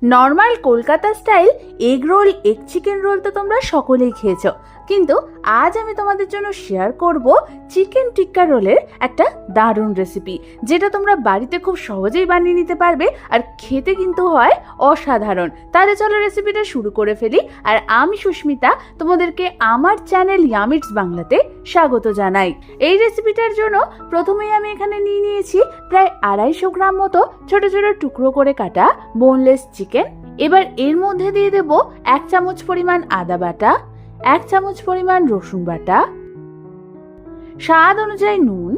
Normal Kolkata style egg roll, egg chicken roll তো তোমরা সকলেই খেয়েছো, কিন্তু আজ আমি তোমাদের জন্য শেয়ার করব চিকেন টিক্কা রোলের একটা দারুণ রেসিপি, যেটা তোমরা বাড়িতে খুব সহজেই বানিয়ে নিতে পারবে আর খেতে কিন্তু হয় অসাধারণ। তাহলে চলো রেসিপিটা শুরু করে ফেলি। আর আমি সুস্মিতা তোমাদেরকে আমার চ্যানেল ইয়ামিটস বাংলাতে স্বাগত জানাই। এই রেসিপিটার জন্য প্রথমেই আমি এখানে নিয়ে নিয়েছি প্রায় 250 গ্রাম মতো ছোট ছোট টুকরো করে কাটা বোনলেস চিকেন। এবার এর মধ্যে দিয়ে দেব 1 চামচ পরিমাণ আদা বাটা, 1 চামচ পরিমাণ রসুন বাটা, স্বাদ অনুযায়ী নুন,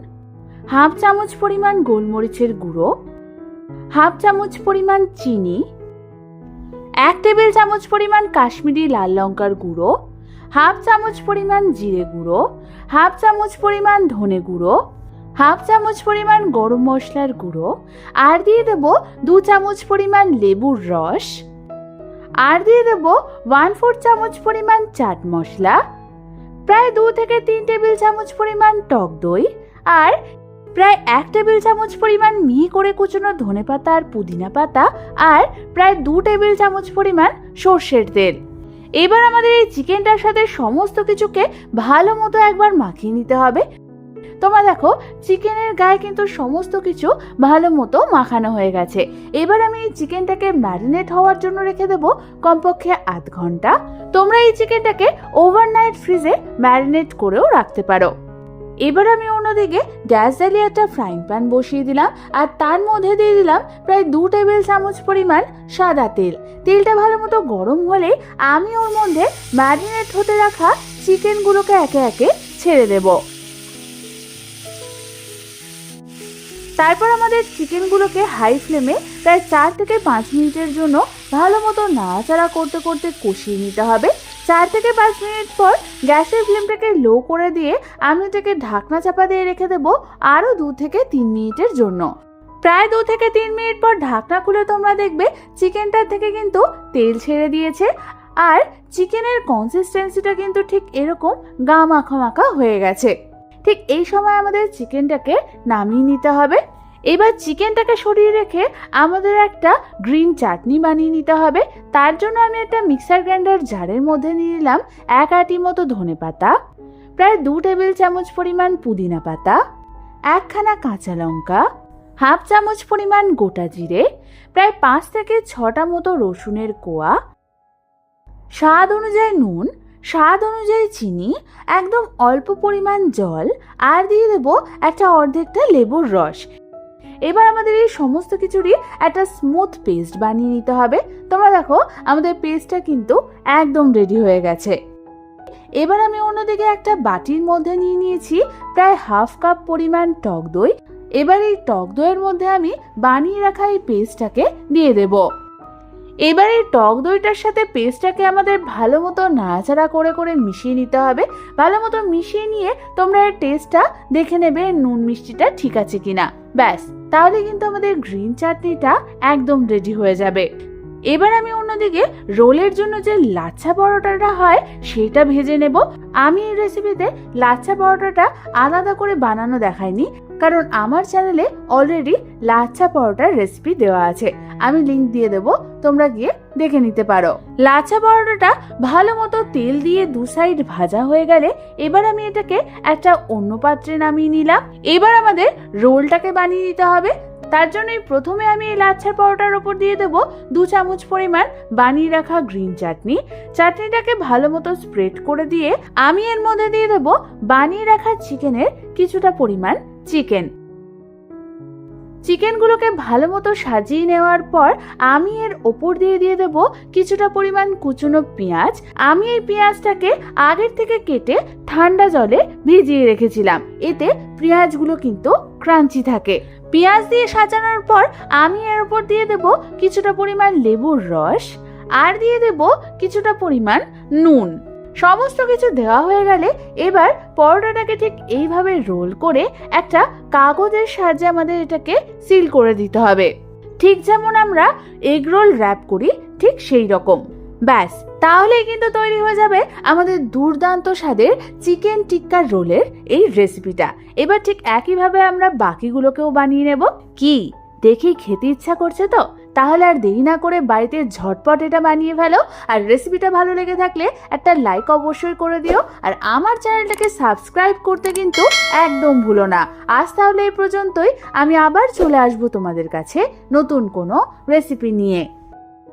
1/2 চামচ পরিমাণ গোলমরিচের গুঁড়ো, 1/2 চামচ পরিমাণ চিনি, 1 টেবিল চামচ পরিমাণ কাশ্মীরি লাল লঙ্কার গুঁড়ো, 1/2 চামচ পরিমাণ জিরে গুঁড়ো, 1/2 চামচ পরিমাণ ধনে গুঁড়ো, 1/2 চামচ পরিমাণ গরম মশলার গুঁড়ো, আর দিয়ে দেব 2 চামচ পরিমাণ লেবুর রস, আর দিয়ে দেব 1/4 চামচ পরিমাণ চাট মশলা, প্রায় 2 থেকে 3 টেবিল চামচ পরিমাণ টক দই, আর প্রায় 1 টেবিল চামচ পরিমাণ মিহি করে কুচনো ধনেপাতা আর পুদিনা পাতা, আর প্রায় 2 টেবিল চামচ পরিমাণ সর্ষের তেল। এবার আমাদের এই চিকেনটার সাথে সমস্ত কিছুকে ভালো মতো একবার মাখিয়ে নিতে হবে। তোমরা দেখো চিকেনের গায়ে কিন্তু সমস্ত কিছু ভালো মতো মাখানো হয়ে গেছে। এবার আমি এই চিকেনটাকে ম্যারিনেট হওয়ার জন্য রেখে দেবো কমপক্ষে 1/2 ঘন্টা। তোমরা এই চিকেনটাকে ওভারনাইট ফ্রিজে ম্যারিনেট করেও রাখতে পারো। এবার আমি অন্যদিকে গ্যাস জ্বালিয়ে একটা ফ্রাইং প্যান বসিয়ে দিলাম, আর তার মধ্যে দিয়ে দিলাম প্রায় 2 টেবিল চামচ পরিমাণ সাদা তেল। তেলটা ভালো মতো গরম হলে আমি ওর মধ্যে ম্যারিনেট হতে রাখা চিকেনগুলোকে একে একে ছেড়ে দেব। তারপর আমাদের চিকেনগুলোকে হাই ফ্লেমে প্রায় 4 থেকে 5 মিনিটের জন্য ভালো মতো নাড়াচাড়া করতে করতে কষিয়ে নিতে হবে। 4 থেকে 5 মিনিট পর গ্যাসের ফ্লেমটাকে লো করে দিয়ে আমি এটাকে ঢাকনা চাপা দিয়ে রেখে দেবো আরও 2 থেকে 3 মিনিটের জন্য। প্রায় 2 থেকে 3 মিনিট পর ঢাকনা খুলে তোমরা দেখবে চিকেনটার থেকে কিন্তু তেল ছেড়ে দিয়েছে, আর চিকেনের কনসিস্টেন্সিটা কিন্তু ঠিক এরকম গা মাখা মাখা হয়ে গেছে। ঠিক এই সময় আমাদের চিকেনটাকে নামিয়ে নিতে হবে। এবার চিকেনটাকে সরিয়ে রেখে আমাদের একটা গ্রিন চাটনি বানিয়ে নিতে হবে। তার জন্য আমি একটা মিক্সার গ্রাইন্ডার জারের মধ্যে নিয়ে নিলাম 1 আঁটি মতো ধনেপাতা, প্রায় 2 টেবিল চামচ পরিমাণ পুদিনা পাতা, 1 খানা কাঁচা লঙ্কা, 1/2 চামচ পরিমাণ গোটা জিরে, প্রায় 5 থেকে 6টা মতো রসুনের কোয়া, স্বাদ অনুযায়ী নুন, স্বাদ অনুযায়ী চিনি, একদম অল্প পরিমাণ জল, আর দিয়ে দেবো একটা অর্ধেকটা লেবুর রস। এবার আমাদের এই সমস্ত কিছুরই একটা স্মুথ পেস্ট বানিয়ে নিতে হবে। তোমরা দেখো আমাদের পেস্টটা কিন্তু একদম রেডি হয়ে গেছে। এবার আমি অন্যদিকে একটা বাটির মধ্যে নিয়ে নিয়েছি প্রায় 1/2 কাপ পরিমাণ টক দই। এবার এই টক দইয়ের মধ্যে আমি বানিয়ে রাখা এই পেস্টটাকে দিয়ে দেব। এবার এই টক দইটার সাথে পেস্টটাকে আমাদের ভালো মতো নাড়াচাড়া করে করে মিশিয়ে নিতে হবে। ভালো মতো মিশিয়ে নিয়ে তোমরা এর টেস্টটা দেখে নেবে নুন মিষ্টিটা ঠিক আছে কিনা। ব্যাস, তাহলে কিন্তু আমাদের গ্রিন চাটনিটা একদম রেডি হয়ে যাবে। এবার আমি অন্যদিকে রোলের জন্য যে লাচ্ছা পরোটাটা হয় সেটা ভেজে নেব। আমি এই রেসিপিতে লাচ্ছা পরোটাটা আলাদা করে বানানো দেখাইনি, কারণ আমার চ্যানেলে অলরেডি লাচ্ছা পরোটার রেসিপি দেওয়া আছে। আমি লিংক দিয়ে দেবো, তোমরা গিয়ে দেখে নিতে পারো। লাচ্ছা পরোটাটা ভালো মতো তেল দিয়ে 2 সাইড ভাজা হয়ে গেলে এবার আমি এটাকে একটা অন্য পাত্রে নামিয়ে নিলাম। এবার আমাদের রোলটাকে বানিয়ে নিতে হবে। তার জন্যই প্রথমে আমি এই লাচ্ছার পরোটার ওপর দিয়ে দেবো 2 চামচ পরিমাণ বানিয়ে রাখা গ্রিন চাটনি। চাটনিটাকে ভালো মতো স্প্রেড করে দিয়ে আমি এর মধ্যে দিয়ে দেবো বানিয়ে রাখা চিকেনের কিছুটা পরিমাণ চিকেনগুলোকে ভালো মতো সাজিয়ে নেওয়ার পর আমি এর ওপর দিয়ে দেব কিছুটা পরিমাণ কুচনো পেঁয়াজ। আমি এই পেঁয়াজটাকে আগের থেকে কেটে ঠান্ডা জলে ভিজিয়ে রেখেছিলাম, এতে পেঁয়াজগুলো কিন্তু ক্রাঞ্চি থাকে। পেঁয়াজ দিয়ে সাজানোর পর আমি এর ওপর দিয়ে দেব কিছুটা পরিমাণ লেবুর রস, আর দিয়ে দেব কিছুটা পরিমাণ নুন। সমস্ত কিছু দেওয়া হয়ে গেলে এবার পরোটাটাকে ঠিক এইভাবে রোল করে একটা কাগজের সাহায্যে আমাদের এটাকে সিল করে দিতে হবে, ঠিক যেমন আমরা এগ রোল র্যাপ করি ঠিক সেই রকম। ব্যাস, তাহলেই কিন্তু তৈরি হয়ে যাবে আমাদের দুর্দান্ত স্বাদের চিকেন টিক্কা রোলের এই রেসিপিটা। এবার ঠিক একইভাবে আমরা বাকিগুলোকেও বানিয়ে নেব। কি দেখেই খেতে ইচ্ছা করছে তো? তাহলে আর দেরি না করে বাড়িতে ঝটপট এটা বানিয়ে ফেলো। আর রেসিপিটা ভালো লেগে থাকলে একটা লাইক অবশ্যই করে দিও, আর আমার চ্যানেলটাকে সাবস্ক্রাইব করতে কিন্তু একদম ভুলো না। আজ তাহলে এই পর্যন্তই, আমি আবার চলে আসবো তোমাদের কাছে নতুন কোনো রেসিপি নিয়ে।